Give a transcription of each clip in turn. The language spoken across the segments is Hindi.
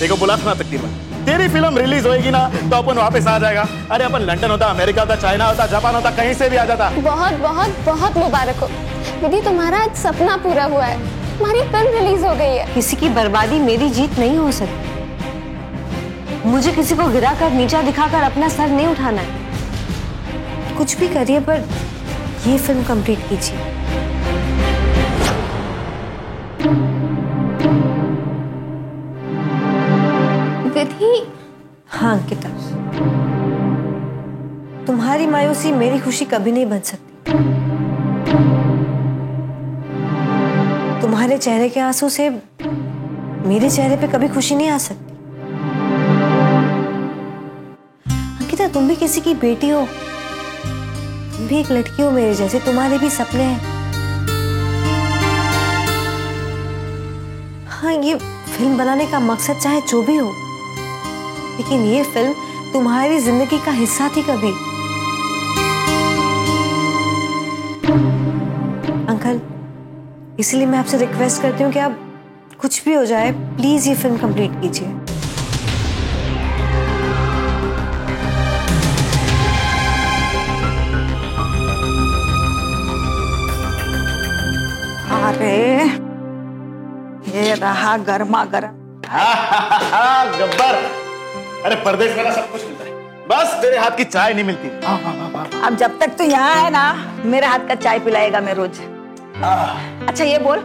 देखो बोला था ना तकरीबन, तेरी फिल्म रिलीज होएगी ना तो अपन वापस आ जाएगा। अरे अपन लंदन होता, अमेरिका होता, चाइना होता, जापान होता, कहीं से भी आ जाता। बहुत बहुत बहुत मुबारक हो दीदी, तुम्हारा आज सपना पूरा हुआ है, तुम्हारी फिल्म रिलीज हो गई है। किसी की बर्बादी मेरी जीत नहीं हो सकती। मुझे किसी को गिराकर नीचा दिखाकर अपना सर नहीं उठाना है। कुछ भी करिए पर ये फिल्म कंप्लीट कीजिए। विधि। हाँ अंकिता, तुम्हारी मायूसी मेरी खुशी कभी नहीं बन सकती। तुम्हारे चेहरे के आंसू से मेरे चेहरे पे कभी खुशी नहीं आ सकती। अंकिता, तुम भी किसी की बेटी हो, तुम भी एक लड़की हो मेरे जैसे, तुम्हारे भी सपने हैं। हाँ, ये फिल्म बनाने का मकसद चाहे जो भी हो, लेकिन ये फिल्म तुम्हारी जिंदगी का हिस्सा थी कभी। अंकल, इसलिए मैं आपसे रिक्वेस्ट करती हूँ कि आप कुछ भी हो जाए प्लीज ये फिल्म कंप्लीट कीजिए। अरे ये रहा गर्मा गर्म। गब्बर, अरे परदेश में ना सब कुछ मिलता है, बस तेरे हाथ की चाय नहीं मिलती। अब जब तक तू यहाँ है ना, मेरे हाथ का चाय पिलाएगा मैं रोज। अच्छा ये बोल,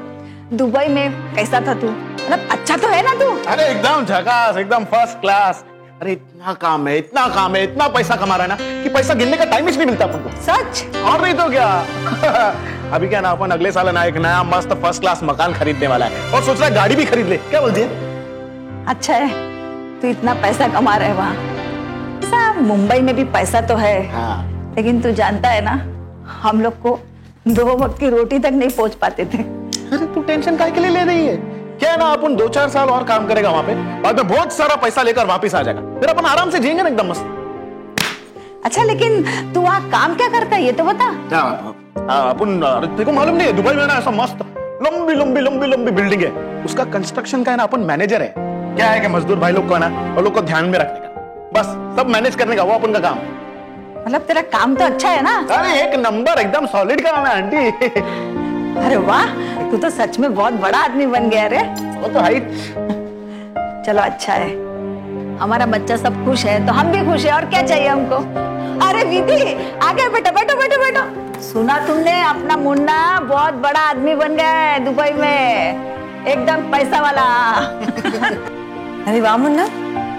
दुबई में कैसा था तू? मतलब अच्छा तो है ना तू? अरे एकदम झकास, एकदम फर्स्ट क्लास। अरे इतना काम है, इतना काम है, इतना पैसा कमा रहा है ना कि पैसा गिनने का टाइम ही नहीं मिलता अपन को। सच? और नहीं तो क्या। अभी क्या ना, अपन अगले साल ना एक नया मस्त फर्स्ट क्लास मकान खरीदने वाला है और सोच रहा है गाड़ी भी खरीद ले। क्या बोलती है? अच्छा है, तू इतना पैसा कमा रहे वहाँ। सब मुंबई में भी पैसा तो है। हाँ। लेकिन तू जानता है ना, हम लोग को 2 वक्त की रोटी तक नहीं पहुंच पाते थे। अरे तू टेंशन काहे के लिए ले रही है? क्या है ना, अपन 2-4 साल और काम करेगा वहां पे, बाद में बहुत सारा पैसा लेकर वापस आ जाएगा, फिर अपन आराम से जिएंगे ना एकदम मस्त। अच्छा लेकिन तू वहाँ काम क्या करता है ये तो बता। अपन तेरे को मालूम नहीं है, दुबई में ना ऐसा मस्त लंबी लंबी लंबी लंबी बिल्डिंग है, उसका कंस्ट्रक्शन का है ना अपन मैनेजर है। क्या है कि मजदूर भाई लोग को ना, और लोग को ध्यान में रखने का, बस सब मैनेज करने का वो अपन का काम है। मतलब तेरा काम तो अच्छा है ना? अरे एक नंबर, एकदम सॉलिड काम है आंटी। अरे वाह, तू तो सच में बहुत बड़ा आदमी बन गया रे। वो तो हाइट। चलो अच्छा है, हमारा बच्चा सब खुश है तो हम भी खुश है, और क्या चाहिए हमको। अरे विधि, आगे बेटा, बैठो बैठो बैठो। सुना तुमने, अपना मुन्ना बहुत बड़ा आदमी बन गया है दुबई में, एकदम पैसा वाला। अरे वाह मुन्ना,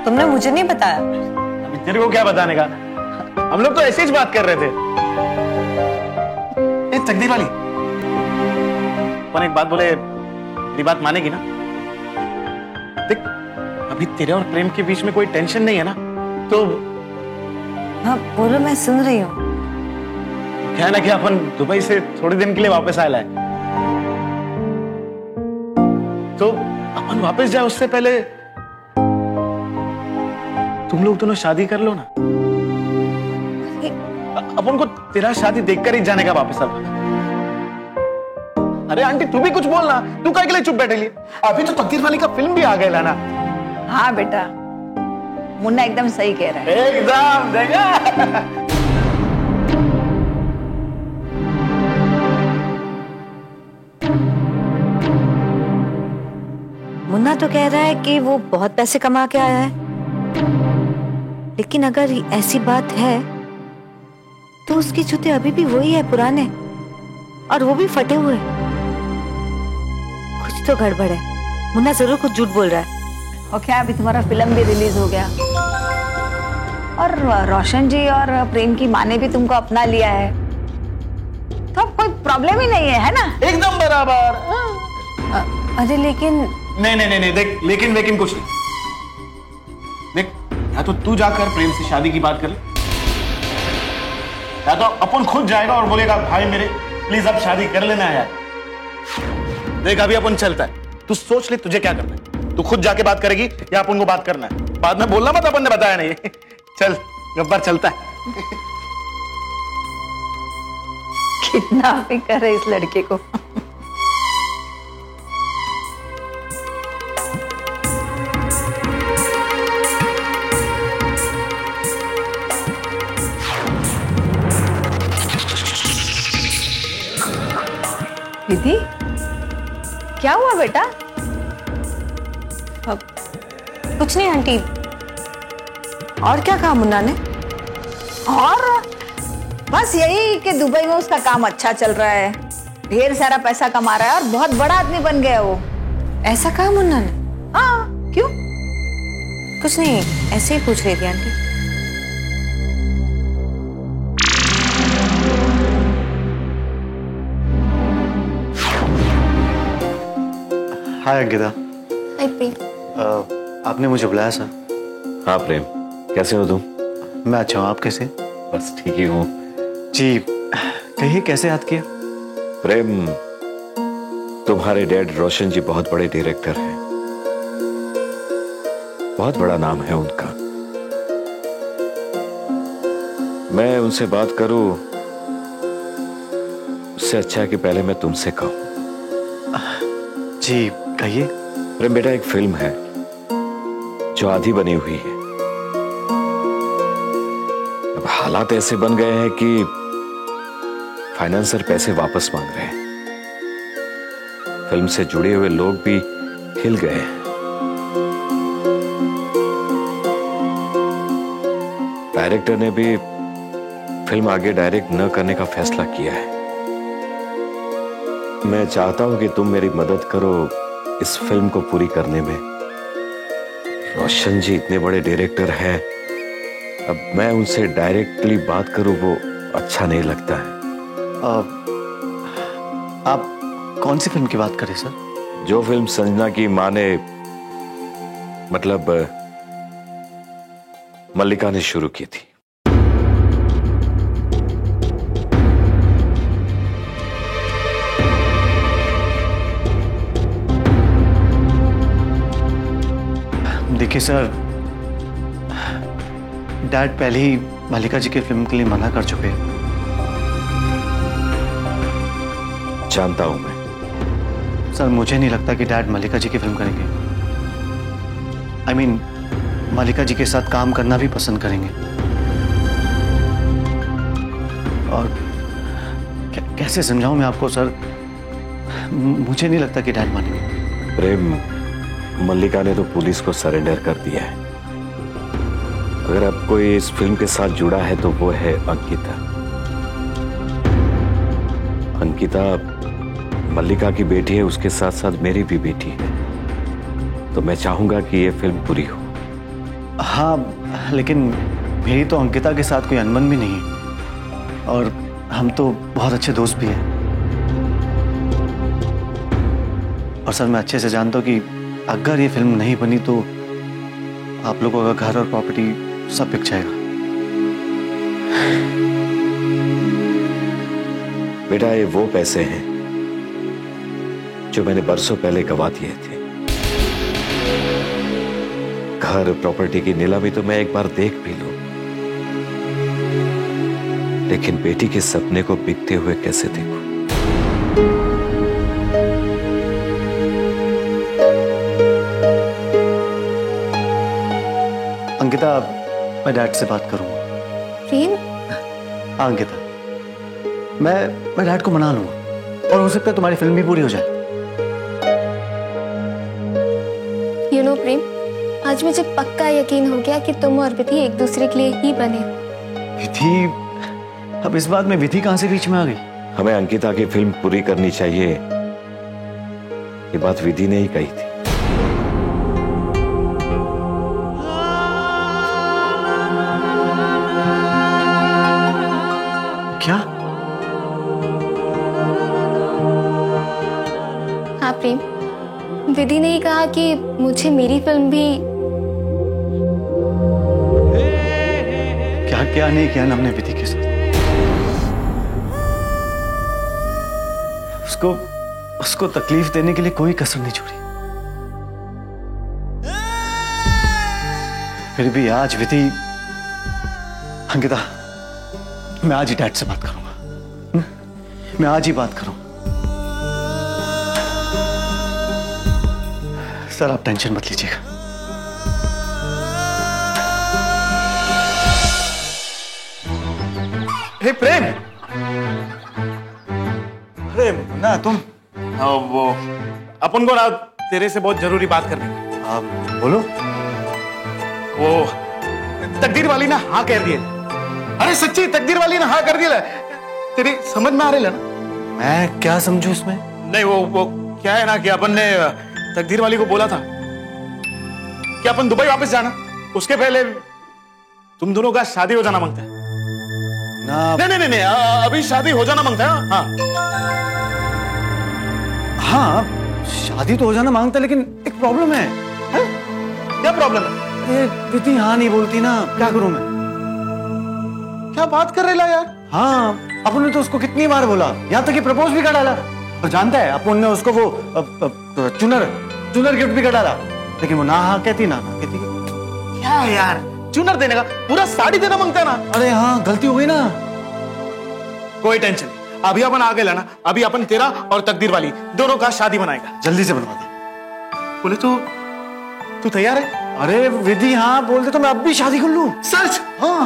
तुमने मुझे नहीं बताया। अभी तेरे को क्या बताने का, हम लोग तो ऐसे ही बात कर रहे थे। ए तकदीर वाली, अपन एक बात बोले, मेरी बात मानेगी ना? देख, अभी तेरे और प्रेम के बीच में कोई टेंशन नहीं है ना, तो हाँ बोलो, मैं सुन रही हूँ। क्या है ना कि अपन दुबई से थोड़े दिन के लिए वापस आया है, तो अपन वापस जाए उससे पहले तुम लोग दोनों शादी कर लो ना। अपन को तेरा शादी देखकर ही जाने का वापस अब। अरे आंटी तू भी कुछ बोलना, तू काहे के लिए चुप बैठे ली? अभी तो तकदीर वाली का फिल्म भी आ गया ना। हाँ बेटा, मुन्ना एकदम सही कह रहा है। एकदम देखा। मुन्ना तो कह रहा है कि वो बहुत पैसे कमा के आया है, लेकिन अगर ऐसी बात है तो उसके जूते अभी भी वही है, पुराने, और वो भी फटे हुए। कुछ तो गड़बड़ है। मुन्ना जरूर कुछ झूठ बोल रहा है। और क्या, अभी तुम्हारा फिल्म भी रिलीज हो गया, और रोशन जी और प्रेम की माँ ने भी तुमको अपना लिया है, तो अब कोई प्रॉब्लम ही नहीं है ना? एकदम बराबर। अरे लेकिन नहीं देख, लेकिन कुछ नहीं। देख, या तो तू जाकर प्रेम से शादी की बात कर ले, या तो अपन खुद जाएगा और बोलेगा भाई मेरे प्लीज अब शादी कर लेना है यार। देख अभी अपन चलता है, तू सोच ले तुझे क्या करना है। तू खुद जाके बात करेगी या अपन को बात करना है? बाद में बोलना मत अपन ने बताया नहीं। चल गब्बर, चलता है। कितना फिक्र है इस लड़के को। विधि, क्या हुआ बेटा? कुछ नहीं आंटी। और क्या कहा मुन्ना ने? और बस यही कि दुबई में उसका काम अच्छा चल रहा है, ढेर सारा पैसा कमा रहा है और बहुत बड़ा आदमी बन गया वो। ऐसा कहा मुन्ना ने? हाँ, क्यों? कुछ नहीं, ऐसे ही पूछ रही थी आंटी। हाय अंकिता। हाय प्रेम। आपने मुझे बुलाया सर? हाँ प्रेम, कैसे हो तुम? मैं अच्छा हूँ, आप कैसे? बस ठीक ही हूँ। जी कहिए, कैसे याद किया? प्रेम, तुम्हारे डैड रोशन जी बहुत बड़े डायरेक्टर हैं, बहुत बड़ा नाम है उनका। मैं उनसे बात करूं, उससे अच्छा है कि पहले मैं तुमसे कहूं। जी कहिए। प्रेम बेटा, एक फिल्म है जो आधी बनी हुई है। अब हालात ऐसे बन गए हैं कि फाइनेंसर पैसे वापस मांग रहे हैं। फिल्म से जुड़े हुए लोग भी हिल गए हैं। डायरेक्टर ने भी फिल्म आगे डायरेक्ट न करने का फैसला किया है। मैं चाहता हूं कि तुम मेरी मदद करो इस फिल्म को पूरी करने में। रोशन जी इतने बड़े डायरेक्टर हैं, अब मैं उनसे डायरेक्टली बात करूं वो अच्छा नहीं लगता है। आप कौन सी फिल्म की बात करें सर? जो फिल्म संजना की मां ने, मतलब मल्लिका ने शुरू की थी। देखिए सर, डैड पहले ही मल्लिका जी की फिल्म के लिए मना कर चुके हैं। जानता हूं मैं। सर मुझे नहीं लगता कि डैड मल्लिका जी की फिल्म करेंगे। I mean, मल्लिका जी के साथ काम करना भी पसंद करेंगे। और कैसे समझाऊं मैं आपको सर, मुझे नहीं लगता कि डैड मानेंगे। प्रेम, मल्लिका ने तो पुलिस को सरेंडर कर दिया है। अगर अब कोई इस फिल्म के साथ जुड़ा है तो वो है अंकिता। अंकिता मल्लिका की बेटी है, उसके साथ साथ मेरी भी बेटी है, तो मैं चाहूंगा कि ये फिल्म पूरी हो। हाँ, लेकिन मेरी तो अंकिता के साथ कोई अनबन भी नहीं है और हम तो बहुत अच्छे दोस्त भी हैं। और सर मैं अच्छे से जानता हूँ कि अगर ये फिल्म नहीं बनी तो आप लोगों का घर और प्रॉपर्टी सब बिक जाएगा। बेटा, ये वो पैसे हैं जो मैंने बरसों पहले गवा दिए थे। घर प्रॉपर्टी की नीलामी तो मैं एक बार देख भी लूं, लेकिन बेटी के सपने को बिकते हुए कैसे देखूं? अंकिता, मैं डैड से बात करूंगा। प्रेम, हाँ अंकिता, मैं डैड को मना लूंगा और हो सकता है तुम्हारी फिल्म भी पूरी हो जाए। यू नो प्रेम, आज मुझे पक्का यकीन हो गया कि तुम और विधि एक दूसरे के लिए ही बने। विधि? अब इस बात में विधि कहां से बीच में आ गई? हमें अंकिता की फिल्म पूरी करनी चाहिए, ये बात विधि ने ही कही थी। क्या? हाँ प्रेम, विधि ने ही कहा कि मुझे मेरी फिल्म भी। क्या क्या नहीं किया ना हमने विधि के साथ। उसको तकलीफ देने के लिए कोई कसर नहीं छोड़ी। फिर भी आज विधि, अंकिता, मैं आज ही डैड से बात करूंगा। मैं आज ही बात करूंगा। सर आप टेंशन मत लीजिएगा। हे प्रेम, अरे ना तुम वो अपन को ना तेरे से बहुत जरूरी बात करनी है। आप बोलो। वो तकदीर वाली ना हाँ कर दिए। अरे सच्ची तकदीर वाली ना हाँ कर दिया। तेरी समझ में आ रही है ना? मैं क्या समझू इसमें? नहीं वो क्या है ना कि अपन ने तकदीर वाली को बोला था कि अपन दुबई वापस जाना, उसके पहले तुम दोनों का शादी हो जाना मांगता है ना। नहीं, अभी शादी हो जाना मांगता है। हाँ हाँ, शादी तो हो जाना मांगता है, लेकिन एक प्रॉब्लम है। क्या प्रॉब्लम है? ये विधि हाँ नहीं बोलती ना, क्या करूं मैं? क्या बात कर रहे यार? हाँ, अपन ने तो उसको कितनी बार बोला, यहाँ तक कि प्रपोज भी कर डाला। और जानता है अपन ने उसको वो चुनर गिफ्ट भी कर डाला, लेकिन वो ना हाँ कहती ना कहती। क्या यार, चुनर देने का पूरा साड़ी देना मांगता है ना? अरे हाँ, गलती हो गई ना। कोई टेंशन नहीं, अभी अपन आगे लेना। अभी अपन तेरा और तकदीर वाली दोनों का शादी बनाएगा। जल्दी से बनवा दे। बोले तो तू तैयार है? अरे विधि हाँ बोलते तो मैं अब भी शादी कर लूं। सच? हाँ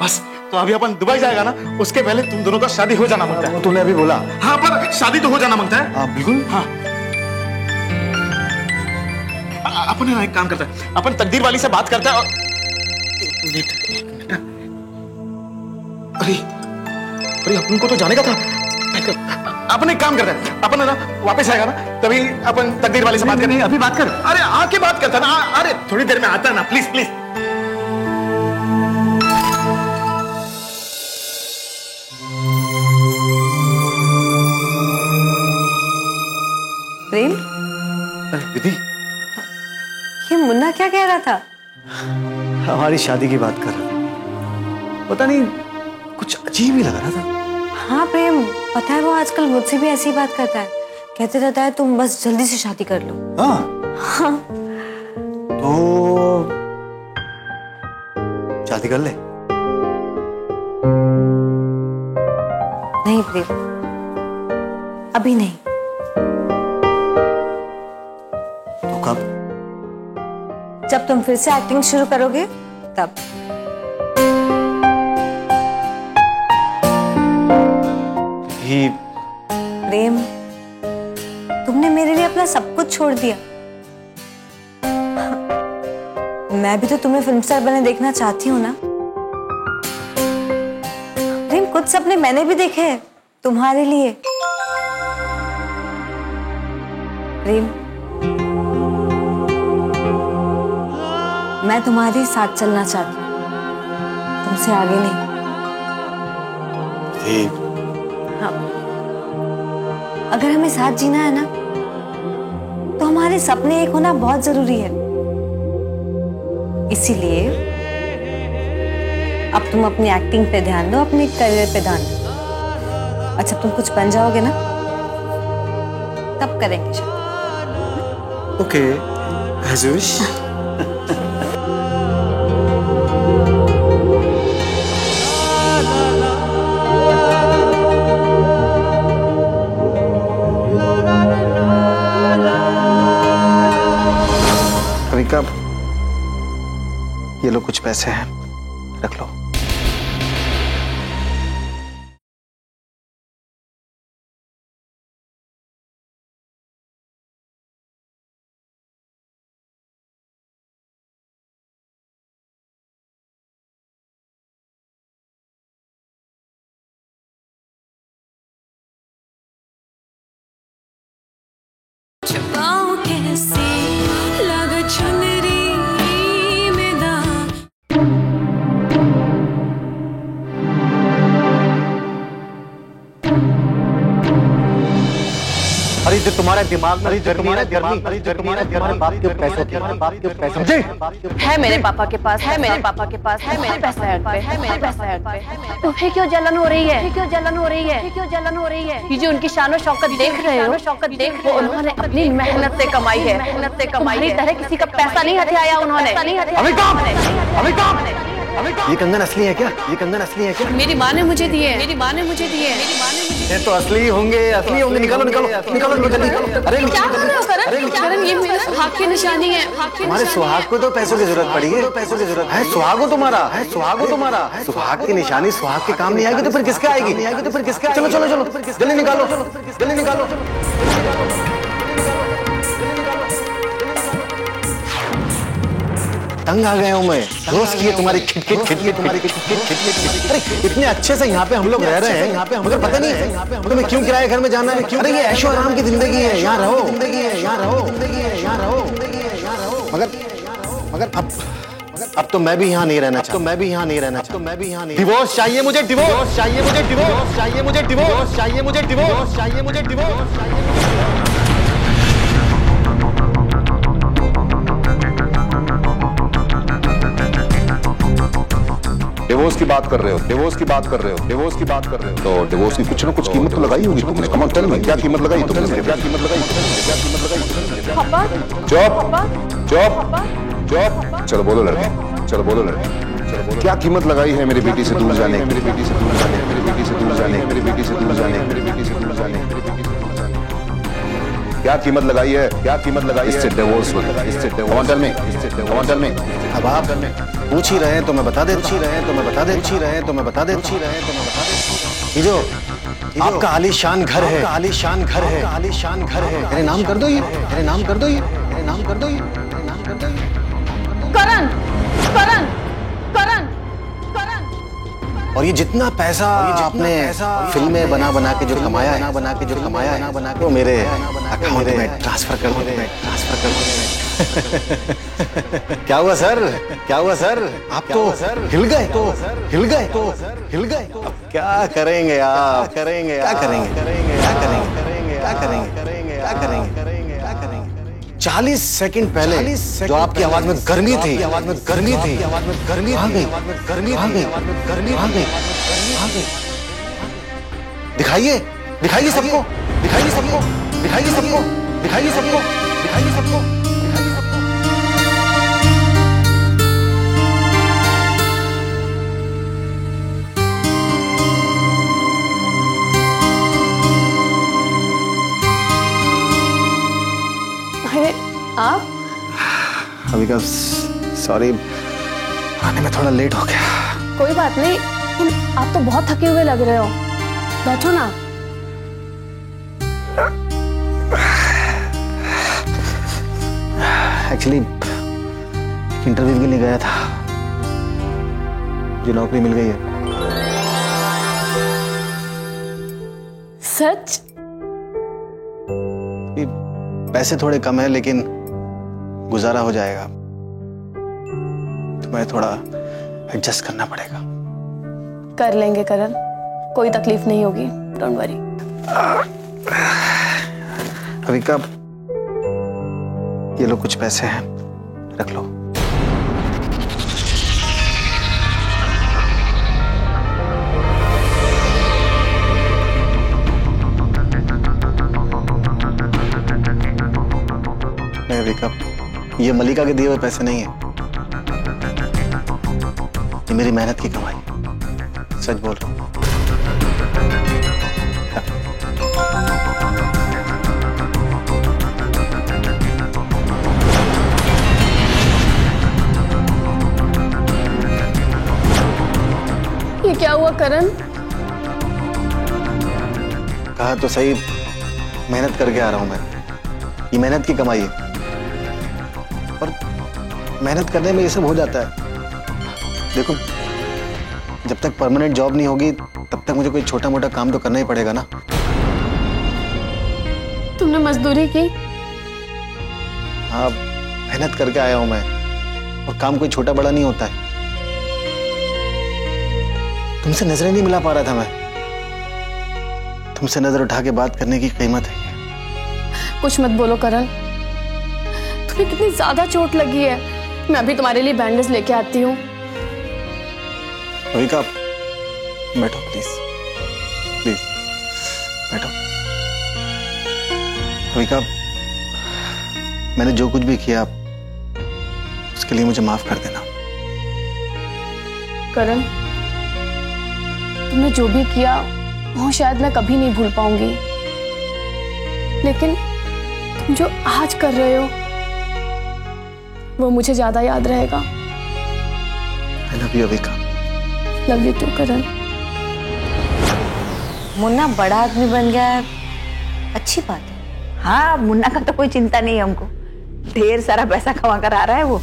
बस तो अभी अपन दुबई जाएगा ना, उसके पहले तुम दोनों का शादी हो जाना मांगता है। वो तूने अभी बोला। हाँ पर शादी तो हो जाना मांगता है। हाँ बिल्कुल। हाँ अपन ना एक काम करता है, अपन तकदीर वाली से बात करता है और एक मिनट। अरे अपन को तो जाने का था। अपन एक काम करता है, अपन ना वापस आएगा ना तभी अपन तकदीर वाली से बात करेंगे। अभी बात कर। अरे आके बात करता ना। अरे थोड़ी देर में आता है ना, प्लीज प्लीज। प्रेम, अरे विधि, ये मुन्ना क्या कह रहा था? हमारी शादी की बात कर रहा था। पता नहीं कुछ अजीब ही लग रहा था। हाँ प्रेम, पता है वो आजकल मुझसे भी ऐसी बात करता है, कहते रहता है तुम बस जल्दी से शादी कर लो। हाँ तो शादी कर ले। नहीं प्रेम, अभी नहीं। तो कब? जब तुम फिर से एक्टिंग शुरू करोगे तब। प्रेम, तुमने मेरे लिए अपना सब कुछ छोड़ दिया। मैं भी तो तुम्हें फिल्म स्टार बने देखना चाहती हूँ ना। प्रेम, कुछ सपने मैंने भी देखे हैं तुम्हारे लिए। प्रेम, मैं तुम्हारे साथ चलना चाहती हूँ, तुमसे आगे नहीं। हाँ, अगर हमें साथ जीना है ना तो हमारे सपने एक होना बहुत जरूरी है। इसीलिए अब तुम अपनी एक्टिंग पे ध्यान दो, अपने करियर पे ध्यान दो। अच्छा तुम कुछ बन जाओगे ना तब करेंगे शायद। Okay, as you wish. Kanika, ये लो कुछ पैसे हैं, रख लो। अरे जो तुम्हारा दिमाग में तुम्हारा बाप के पैसों की समझे? है मेरे पापा के पास, है मेरे पापा के पास, है मेरे पैसा है पे, है मेरे पैसा है पे। तो फिर क्यों जलन हो रही है? क्यों जलन हो रही है? क्यों जलन हो रही है? ये जो उनकी शान और शौकत देख रहे हो, शौकत देख रहे हो, उन्होंने अपनी मेहनत से कमाई है, मेहनत से कमाई है। तरह किसी का पैसा नहीं हथियाया उन्होंने। ये कंगन असली है क्या? ये कंगन असली है क्या? मेरी माँ ने मुझे दिए, मेरी माँ ने मुझे दिए, मेरी माँ ने मुझे। ये तो असली होंगे, असली होंगे। निकालो निकालो निकालो जल्दी। अरे क्या कर रहे हो करण? करण ये मेरे सुहाग की निशानी है। हमारे सुहाग को तो पैसों की जरूरत पड़ी है, पैसों की जरूरत है। सुहाग हो तुम्हारा, है सुहाग हो तुम्हारा। सुहाग की निशानी सुहाग के काम नहीं आएगी तो फिर किसके आएगी? नहीं आएगी तो फिर किसके? चलो चलो चलो जल्दी निकालो, जल्दी निकालो। तंग आ गया हूँ मैं, रोज की तुम्हारी खिटखिट खिटखिट, तुम्हारी खिटखिट खिटखिट। अरे इतने अच्छे से यहाँ पे हम लोग रह रहे हैं, यहाँ पे मगर पता नहीं है तुम्हें क्यों किराए घर में जाना है? अरे ये ऐशो आराम की जिंदगी है, यहाँ रहो, जिंदगी है, यहाँ रहो, जिंदगी है, यहाँ रहो, यहाँ रहो। मगर अब तो मैं भी यहाँ नहीं रहना चाहता, तो मैं भी यहाँ नहीं रहना चाहता, तो मैं भी यहाँ नहीं। डिवोर्स चाहिए मुझे, डिवोर्स चाहिए मुझे, डिवोर्स चाहिए मुझे, डिवोर्स चाहिए मुझे, डिवोर्स चाहिए मुझे, डिवोर्स चाहिए। डिवोर्स की बात कर रहे हो, डिवोर्स की बात कर रहे हो, डिवोर्स की बात कर रहे हो, तो डिवोर्स की कुछ ना कुछ कीमत तो लगाई होगी तुमने। कम ऑन टेल मी, क्या कीमत लगाई तुमने? क्या कीमत लगाई? क्या कीमत लगाई? पापा, चुप चुप चुप। चलो बोलो लड़के, चलो बोलो लड़के, चलो बोलो। क्या कीमत लगाई है मेरी बेटी से दूर जाने, मेरी बेटी से दूर जाने, मेरी बेटी से दूर जाने, मेरी बेटी से दूर जाने, मेरी बेटी से दूर जाने, मेरी बेटी से दूर जाने? क्या कीमत लगाई है? क्या कीमत लगाई है? इससे डिवोर्स हो गया, इससे डिवोर्स में, इससे डिवोर्स में। अब आप पूछ ही रहे हैं तो मैं बता दे, पूछ ही रहे हैं तो मैं बता दे, पूछ ही रहे हैं तो मैं बता दे, पूछ ही रहे हैं तो मैं बता दे। ये जो आपका आलीशान घर है, आलीशान घर है, आलीशान घर है, मेरे नाम कर दो ये, मेरे नाम कर दो ये, मेरे नाम कर दो ये, मेरे नाम कर दो ये। करण, करण, करण, करण। और ये जितना पैसा आपने फिल्में बना बना के जो कमाया है, बना के जो कमाया है, बना के वो मेरे अकाउंट में ट्रांसफर कर दो, ट्रांसफर कर दो। क्या हुआ सर? क्या हुआ सर? आप तो हिल गए, तो हिल गए, तो हिल गए। अब क्या करेंगे आप? करेंगे क्या करेंगे? करेंगे क्या करेंगे? करेंगे क्या करेंगे? करेंगे क्या करेंगे? करेंगे क्या करेंगे? 40 सेकंड पहले जो आपकी आवाज में गर्मी थी, आवाज में गर्मी थी, आवाज में गर्मी आ गई, गर्मी आ गई, गर्मी आ गई, आ गई। दिखाइए, दिखाइए सबको, दिखाइए सबको, दिखाइए सबको, दिखाइए सबको, दिखाइए सबको। आप? अभी का सॉरी, आने में थोड़ा लेट हो गया। कोई बात नहीं, लेकिन आप तो बहुत थके हुए लग रहे हो। बैठो ना। एक्चुअली इंटरव्यू के लिए गया था, जो नौकरी मिल गई है। सच? पैसे थोड़े कम है लेकिन गुजारा हो जाएगा। तुम्हें थोड़ा एडजस्ट करना पड़ेगा। कर लेंगे करण, कोई तकलीफ नहीं होगी, डोंट वरी। अभी कब? ये लो कुछ पैसे हैं, रख लो। नहीं अभी कब? ये मलिका के दिए हुए पैसे नहीं है, ये मेरी मेहनत की कमाई। सच बोल रहा हूं। ये क्या हुआ करण? कहा तो सही, मेहनत करके आ रहा हूं मैं। ये मेहनत की कमाई है और मेहनत करने में ये सब हो जाता है। देखो, जब तक परमानेंट जॉब नहीं होगी तब तक मुझे कोई छोटा मोटा काम तो करना ही पड़ेगा ना। तुमने मजदूरी की? हाँ, मेहनत करके आया हूं मैं, और काम कोई छोटा बड़ा नहीं होता है। तुमसे नजरें नहीं मिला पा रहा था मैं। तुमसे नजर उठा के बात करने की कीमत है। कुछ मत बोलो करण, तुम्हें कितनी ज्यादा चोट लगी है। मैं अभी तुम्हारे लिए बैंडेज लेके आती हूँ। अविका, बैठो प्लीज, प्लीज बैठो। अविका, मैंने जो कुछ भी किया उसके लिए मुझे माफ कर देना। करण, तुमने जो भी किया वो शायद मैं कभी नहीं भूल पाऊंगी, लेकिन तुम जो आज कर रहे हो वो मुझे ज्यादा याद रहेगा। I love you, Avika. Love you too Karan. Munna बड़ा आदमी बन गया है, अच्छी बात है। हाँ, मुन्ना का तो कोई चिंता नहीं है हमको, ढेर सारा पैसा कमा कर आ रहा है वो।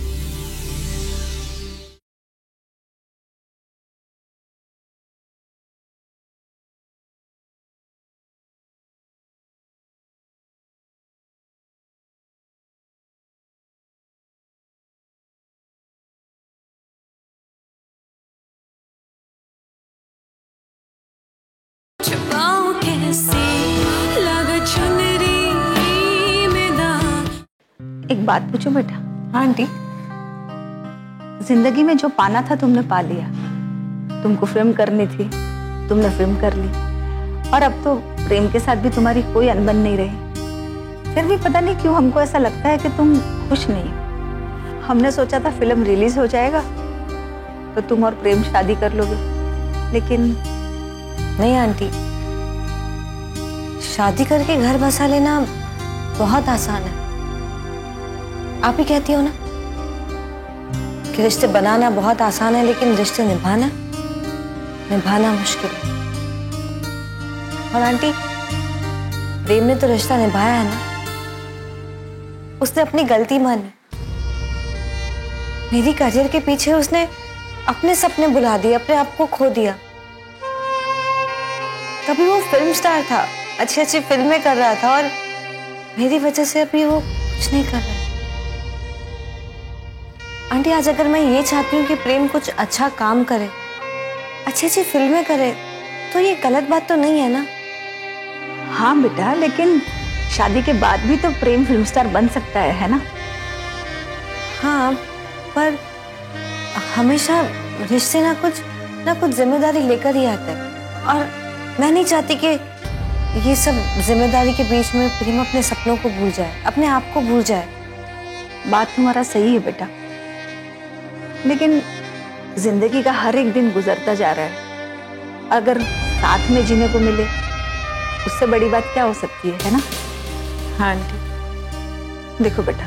एक बात पूछो बेटा। हाँ आंटी। जिंदगी में जो पाना था तुमने पा लिया, तुमको फिल्म करनी थी, तुमने फिल्म कर ली, और अब तो प्रेम के साथ भी तुम्हारी कोई अनबन नहीं रही। फिर भी पता नहीं क्यों हमको ऐसा लगता है कि तुम खुश नहीं हो। हमने सोचा था फिल्म रिलीज हो जाएगा तो तुम और प्रेम शादी कर लोगे, लेकिन नहीं आंटी, शादी करके घर बसा लेना बहुत आसान है। आप ही कहती हो ना कि रिश्ते बनाना बहुत आसान है, लेकिन रिश्ते निभाना मुश्किल है। और आंटी, प्रेम ने तो रिश्ता निभाया है ना, उसने अपनी गलती मानी। मेरी करियर के पीछे उसने अपने सपने भुला दिए, अपने आप को खो दिया। कभी वो फिल्म स्टार था, अच्छी अच्छी फिल्में कर रहा था, और मेरी वजह से अभी वो कुछ नहीं कर रहा है। आंटी, आज अगर मैं ये चाहती हूँ कि प्रेम कुछ अच्छा काम करे, अच्छी अच्छी फिल्में करे, तो ये गलत बात तो नहीं है ना? हाँ बेटा, लेकिन शादी के बाद भी तो प्रेम फिल्म स्टार बन सकता है ना? हाँ, पर हमेशा रिश्ते ना कुछ जिम्मेदारी लेकर ही आते हैं, और मैं नहीं चाहती कि ये सब जिम्मेदारी के बीच में प्रेम अपने सपनों को भूल जाए, अपने आप को भूल जाए। बात तुम्हारा सही है बेटा, लेकिन जिंदगी का हर एक दिन गुजरता जा रहा है। अगर साथ में जीने को मिले, उससे बड़ी बात क्या हो सकती है ना? हाँ आंटी। देखो बेटा,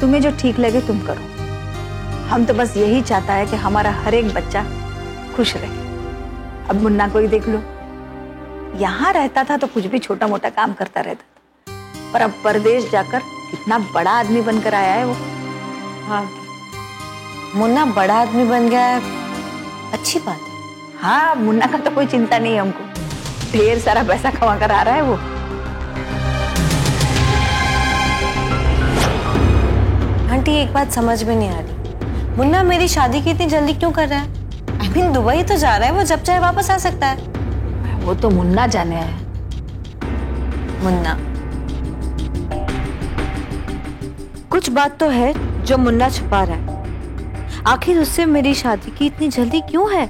तुम्हें जो ठीक लगे तुम करो। हम तो बस यही चाहता है कि हमारा हर एक बच्चा खुश रहे। अब मुन्ना को ही देख लो, यहाँ रहता था तो कुछ भी छोटा मोटा काम करता रहता था, पर अब परदेश जाकर कितना बड़ा आदमी बनकर आया है वो। हाँ, मुन्ना बड़ा आदमी बन गया है, अच्छी बात है। हाँ, मुन्ना का तो कोई चिंता नहीं है हमको, ढेर सारा पैसा कमा कर आ रहा है वो। आंटी, एक बात समझ में नहीं आ रही, मुन्ना मेरी शादी की इतनी जल्दी क्यों कर रहा है? I mean, दुबई तो जा रहा है, वो जब चाहे वापस आ सकता है। वो तो मुन्ना जाने है। मुन्ना, कुछ बात तो है जो मुन्ना छुपा रहा है। आखिर उससे मेरी शादी की इतनी जल्दी क्यों है?